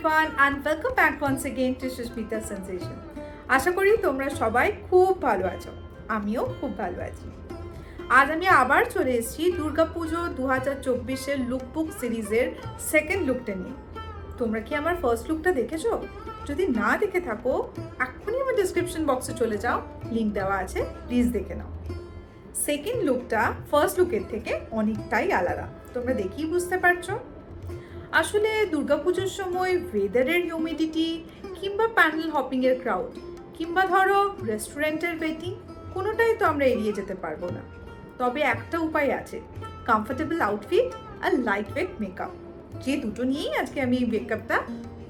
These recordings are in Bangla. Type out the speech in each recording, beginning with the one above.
everyone and welcome back once again to Sushmita Sensation. আশা করি তোমরা সবাই খুব ভালো আছো, আমিও খুব ভালো আছি। আজ আমি আবার চলে এসেছি দুর্গাপুজো 2024-এর লুকবুক সিরিজের সেকেন্ড লুকটা নিয়ে। তোমরা কি আমার ফার্স্ট লুকটা দেখেছো? যদি না দেখে থাকো এক্ষুনি আমার ডিসক্রিপশন বক্সে চলে যাও, লিঙ্ক দেওয়া আছে, প্লিজ দেখে নাও। সেকেন্ড লুকটা ফার্স্ট লুকের থেকে অনেকটাই আলাদা, তোমরা দেখেই বুঝতে পারছো। আসলে দুর্গাপুজোর সময় ওয়েদারের হিউমিডিটি কিংবা প্যান্ডেল হপিংয়ের ক্রাউড কিংবা ধরো রেস্টুরেন্টের ওয়েটিং কোনোটাই তো আমরা এড়িয়ে যেতে পারবো না। তবে একটা উপায় আছে, কমফোর্টেবল আউটফিট আর লাইট ওয়েট মেকআপ। যে দুটো নিয়েই আজকে আমি এই মেকআপটা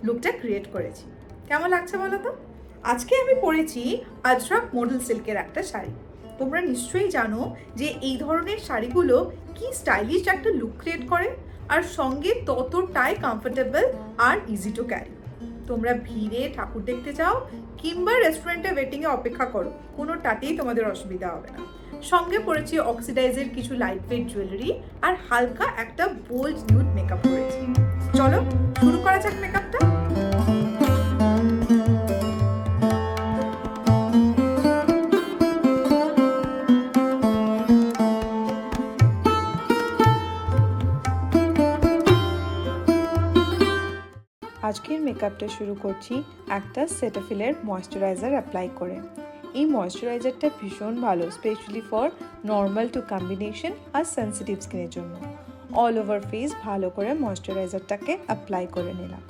লুকটা ক্রিয়েট করেছি। কেমন লাগছে বলো তো? আজকে আমি পরেছি আজরাক মডেল সিল্কের একটা শাড়ি। তোমরা নিশ্চয়ই জানো যে এই ধরনের শাড়িগুলো কি স্টাইলিশ একটা লুক ক্রিয়েট করে, আর সঙ্গে ততটাই কমফোর্টেবল আর ইজি টু ক্যারি। তোমরা ভিড়ে ঠাকুর দেখতে যাও কিংবা রেস্টুরেন্টে ওয়েটিংয়ে অপেক্ষা করো, কোনোটাতেই তোমাদের অসুবিধা হবে না। সঙ্গে পরেছি অক্সিডাইজের কিছু লাইট ওয়েট জুয়েলারি আর হালকা একটা বোল্ড নিউড মেকআপ করেছি। চলো শুরু করা যাক মেকআপটা। আজকের মেকআপটা শুরু করছি একটা সেটাফিলের ময়শ্চারাইজার অ্যাপ্লাই করে। এই ময়শ্চারাইজারটা ভীষণ ভালো, specially for normal to combination আর সেন্সিটিভ স্কিনের জন্য। অল ওভার ফেস ভালো করে ময়শ্চারাইজারটাকে অ্যাপ্লাই করে নিলাম।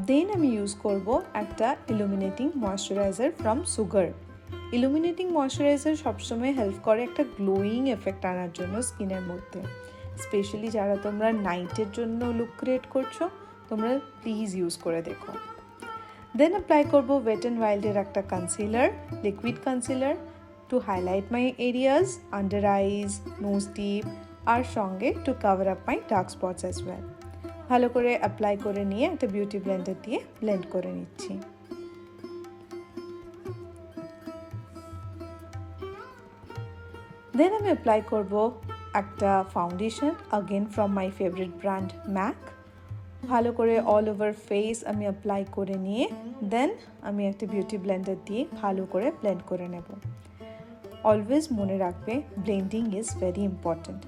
দেন আমি ইউজ করব একটা illuminating moisturiser from sugar. Illuminating moisturiser সবসময় হেল্প করে একটা গ্লোয়িং এফেক্ট আনার জন্য স্কিনের মধ্যে, স্পেশালি যারা তোমরা নাইটের জন্য লুক ক্রিয়েট করছো, তোমরা প্লিজ ইউজ করে দেখো। দেন অ্যাপ্লাই করবো ওয়েট অ্যান্ড ওয়াইল্ডের একটা concealer, liquid concealer to highlight my areas, under eyes, nose dip, আর সঙ্গে to cover up my dark spots as well. ভালো করে অ্যাপ্লাই করে নিয়ে একটা বিউটি ব্লেন্ডার দিয়ে ব্লেন্ড করে নিচ্ছি। দেন আমি অ্যাপ্লাই করবো একটা foundation, again from my favourite brand Mac. ভালো করে অল ওভার ফেস আমি অ্যাপ্লাই করে নিয়ে দেন আমি একটা বিউটি ব্লেন্ডার দিয়ে ভালো করে ব্লেন্ড করে নেব। অলওয়েজ মনে রাখবে, ব্লেন্ডিং ইজ ভেরি ইম্পর্ট্যান্ট।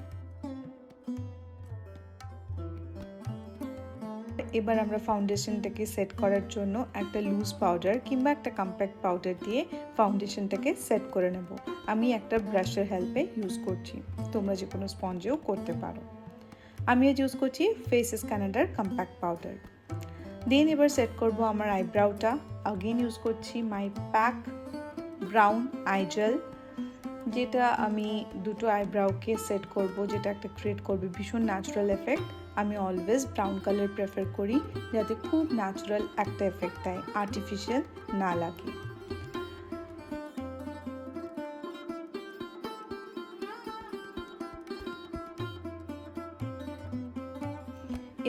এবার আমরা ফাউন্ডেশনটাকে সেট করার জন্য একটা লুজ পাউডার কিংবা একটা কম্প্যাক্ট পাউডার দিয়ে ফাউন্ডেশনটাকে সেট করে নেব। আমি একটা ব্রাশের হেল্পে ইউজ করছি, তোমরা যে কোনো স্পঞ্জেও করতে পারো। আমি আজ ইউজ করছি ফেসেস কানাডার কম্প্যাক্ট পাউডার। দেন এবার সেট করব আমার আইব্রাউটা। আগেন ইউজ করছি মাই প্যাক ব্রাউন আই জেল, যেটা আমি দুটো আইব্রাউকে সেট করব, যেটা একটা ক্রিয়েট করবে ভীষণ ন্যাচারাল এফেক্ট। আমি অলওয়েজ ব্রাউন কালার প্রেফার করি, যাতে খুব ন্যাচারাল একটা এফেক্ট দেয়, আর্টিফিশিয়াল না লাগে।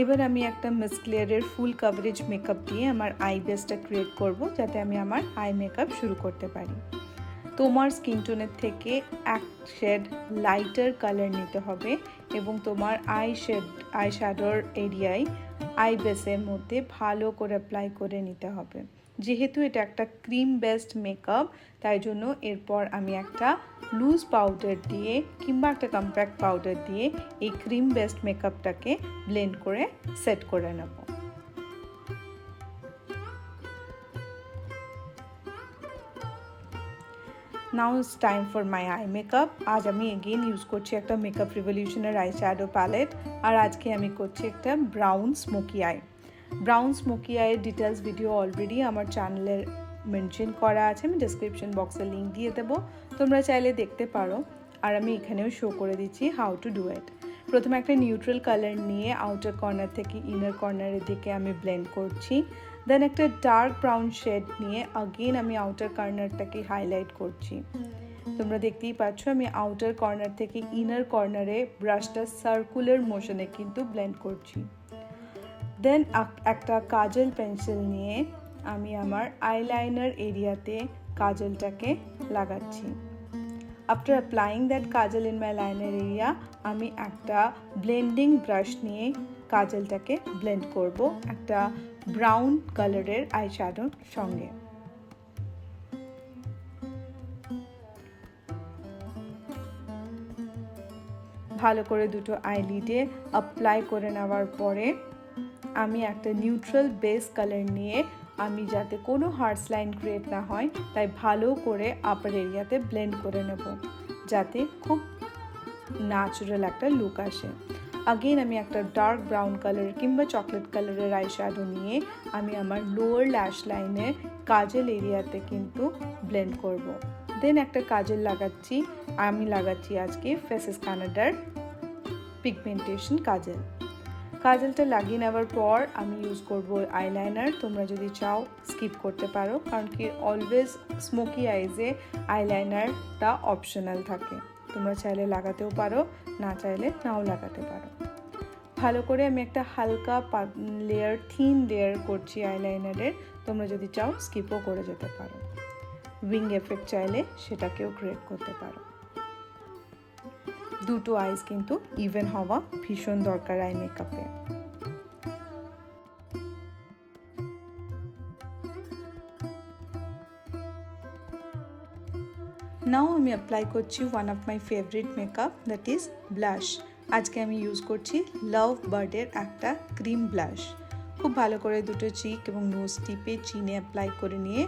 এবার আমি একটা মিস ক্লিয়ারের ফুল কাভারেজ মেকআপ দিয়ে আমার আই বেসটা ক্রিয়েট করব, যাতে আমি আমার আই মেকআপ শুরু করতে পারি। তোমার স্কিন টোনের থেকে এক শেড লাইটার কালার নিতে হবে এবং তোমার আই শ্যাডোর এরিয়ায় আই বেসের মধ্যে ভালো করে অ্যাপ্লাই করে নিতে হবে। যেহেতু এটা একটা ক্রিম বেসড মেকআপ, তাই জন্য এরপর আমি একটা লুজ পাউডার দিয়ে কিংবা একটা কম্প্যাক্ট পাউডার দিয়ে এই ক্রিম বেসড মেকআপটাকে ব্লেন্ড করে সেট করে নেব। Now it's time for my eye makeup. আজ আমি এগেন ইউজ করছি একটা মেকআপ রিভলিউশনের আই শ্যাডো প্যালেট, আর আজকে আমি করছি একটা brown smoky I. Brown smoky আইয়ের ডিটেলস ভিডিও অলরেডি আমার চ্যানেলের মেনশন করা আছে, আমি ডিসক্রিপশন বক্সে লিঙ্ক দিয়ে দেবো, তোমরা চাইলে দেখতে পারো। আর আমি এখানেও শো করে দিচ্ছি হাউ টু ডু ইট। প্রথমে একটা নিউট্রাল কালার নিয়ে আউটার কর্নার থেকে ইনার কর্নারের দিকে আমি ব্লেন্ড করছি। দেন একটা ডার্ক ব্রাউন শেড নিয়ে আগেন আমি আউটার কর্নারটাকে হাইলাইট করছি। তোমরা দেখতেই পাচ্ছ আমি আউটার কর্নার থেকে ইনার কর্নারে ব্রাশটা সার্কুলার মোশনে কিন্তু ব্লেন্ড করছি। দেন একটা কাজল পেন্সিল নিয়ে আমি আমার আইলাইনার এরিয়াতে কাজলটাকে লাগাচ্ছি। After applying that Kajal in my liner area আমি একটা ব্লেন্ডিং ব্রাশ নিয়ে কাজলটাকে ব্লেন্ড করব একটা ব্রাউন কালারের আই শ্যাডোর সঙ্গে। ভালো করে দুটো আইলিডে অ্যাপ্লাই করে নেওয়ার পরে আমি একটা নিউট্রাল বেস কালার নিয়ে আমি যাতে কোনো হার্স লাইন ক্রিয়েট না হয় তাই ভালো করে আপার এরিয়াতে ব্লেন্ড করে নেব যাতে খুব ন্যাচারাল একটা লুক আসে। আগেন আমি একটা ডার্ক ব্রাউন কালার কিংবা চকলেট কালারের আই শ্যাডো নিয়ে আমি আমার লোয়ার ল্যাশ লাইনে কাজল এরিয়াতে কিন্তু ব্লেন্ড করব। দেন একটা কাজল আমি লাগাচ্ছি আজকে ফেসেস কানাডার পিগমেন্টেশন কাজলটা লাগিয়ে নেওয়ার পর আমি ইউজ করব আইলাইনার। তোমরা যদি চাও স্কিপ করতে পারো, কারণ কি অলওয়েজ স্মোকি আইজে আইলাইনারটা অপশনাল থাকে। তোমরা চাইলে লাগাতেও পারো, না চাইলে নাও লাগাতে পারো। ভালো করে আমি একটা হালকা থিন লেয়ার করছি আইলাইনারের। তোমরা যদি চাও স্কিপও করে যেতে পারো। উইং এফেক্ট চাইলে সেটাকেও ক্রিয়েট করতে পারো। দুটো আইস কিন্তু ইভেন হওয়া ভীষণ দরকার আই মেকআপে। নাও আমি অ্যাপ্লাই করছি one of my favourite makeup, that is blush. আজকে আমি ইউজ করছি লাভ বার্ডের একটা ক্রিম ব্লাশ। খুব ভালো করে দুটো চিক এবং নোজ টিপে চিনে অ্যাপ্লাই করে নিয়ে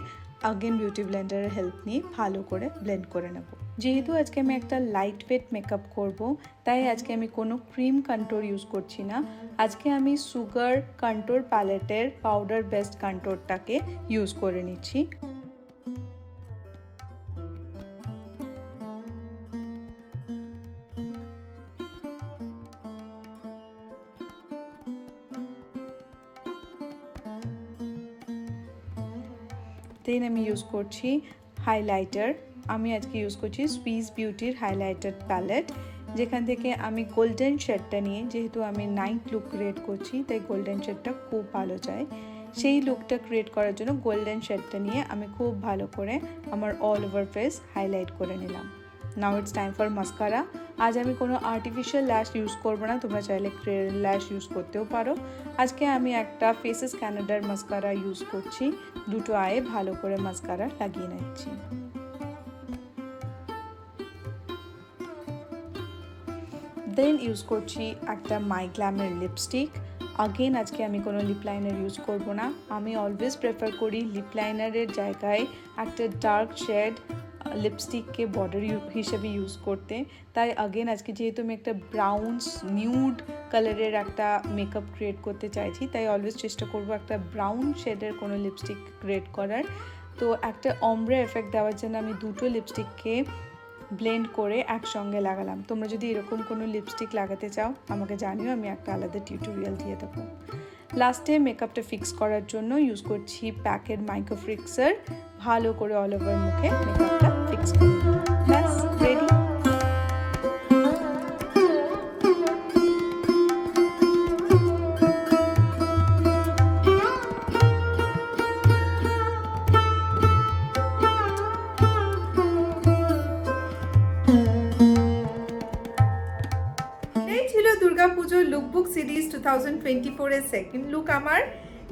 আগেন বিউটি ব্লেন্ডারের হেল্প নিয়ে ভালো করে ব্লেন্ড করে নেব। যেহেতু আজকে আমি একটা লাইট ওয়েট মেকআপ করব, তাই আজকে আমি কোনো ক্রিম কন্ট্রোর ইউজ করছি না। আজকে আমি সুগার কন্ট্রোর প্যালেটের পাউডার বেস্ট কন্ট্রোরটাকে ইউজ করে নিচ্ছি। দেন আমি ইউজ করছি হাইলাইটার। আমি আজকে ইউজ করছি সুইস বিউটির হাইলাইটার প্যালেট, যেখান থেকে আমি গোল্ডেন শেডটা নিয়ে, যেহেতু আমি নাইট লুক ক্রিয়েট করছি তাই গোল্ডেন শেডটা খুব ভালো চাই। সেই লুকটা ক্রিয়েট করার জন্য গোল্ডেন শেডটা নিয়ে আমি খুব ভালো করে আমার অল ওভার ফেস হাইলাইট করে নিলাম। Now it's time for mascara. আজ আমি কোনো আর্টিফিশিয়াল ল্যাশ ইউজ করবো না, তোমরা চাইলে ল্যাশ ইউজ করতেও পারো। আজকে আমি একটা ফেসেস কানাডার মাস্কারা ইউজ করছি। দুটো আয়ে ভালো করে মাস্কারা লাগিয়ে নিচ্ছি। দেন ইউজ করছি একটা মাই গ্ল্যামের লিপস্টিক। আগেন আজকে আমি কোনো লিপ লাইনার ইউজ করব না। আমি অলওয়েজ প্রেফার করি লিপ লাইনারের জায়গায় একটা ডার্ক শেড লিপস্টিককে বর্ডার হিসেবে ইউজ করতে। তাই আগেন আজকে যেহেতু আমি একটা ব্রাউন নিউড কালারের একটা মেকআপ ক্রিয়েট করতে চাইছি, তাই অলওয়েজ চেষ্টা করব একটা ব্রাউন শেডের কোনো লিপস্টিক ক্রিয়েট করার। তো একটা অমব্রে এফেক্ট দেওয়ার জন্য আমি দুটো লিপস্টিককে ব্লেন্ড করে একসঙ্গে লাগালাম। তোমরা যদি এরকম কোনো লিপস্টিক লাগাতে চাও আমাকে জানিও, আমি একটা আলাদা টিউটোরিয়াল দিয়ে দেবো। লাস্টে মেকআপটা ফিক্স করার জন্য ইউজ করছি প্যাকের মাইক্রো ফিক্সার। ভালো করে অল ওভার মুখে মেকআপটা ফিক্স করে ব্যাস রেডি। দুর্গাপুজোর লুকবুক সিরিজ 2024-এর সেকেন্ড লুক আমার।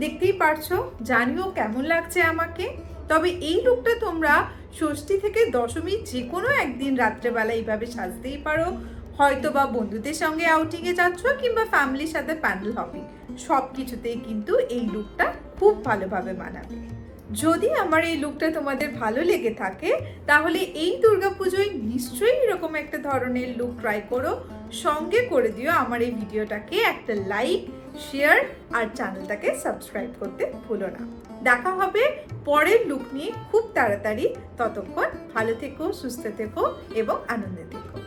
দেখতেই পারছো, জানিও কেমন লাগছে আমাকে। তবে এই লুকটা তোমরা ষষ্ঠী থেকে দশমী যে কোনো একদিন রাত্রেবেলা এইভাবে সাজতেই পারো। হয়তো বা বন্ধুদের সঙ্গে আউটিংয়ে যাচ্ছ কিংবা ফ্যামিলির সাথে প্যান্ডেল হপিং, সব কিছুতেই কিন্তু এই লুকটা খুব ভালোভাবে মানাবে। যদি আমার এই লুকটা তোমাদের ভালো লেগে থাকে তাহলে এই দুর্গাপুজোয় নিশ্চয়ই এরকম একটা ধরনের লুক ট্রাই করো। সঙ্গে করে দিও আমার এই ভিডিওটাকে একটা লাইক, শেয়ার আর চ্যানেলটাকে সাবস্ক্রাইব করতে ভুলো না। দেখা হবে পরের লুক নিয়ে খুব তাড়াতাড়ি। ততক্ষণ ভালো থেকো, সুস্থ থেকো এবং আনন্দে থেকো।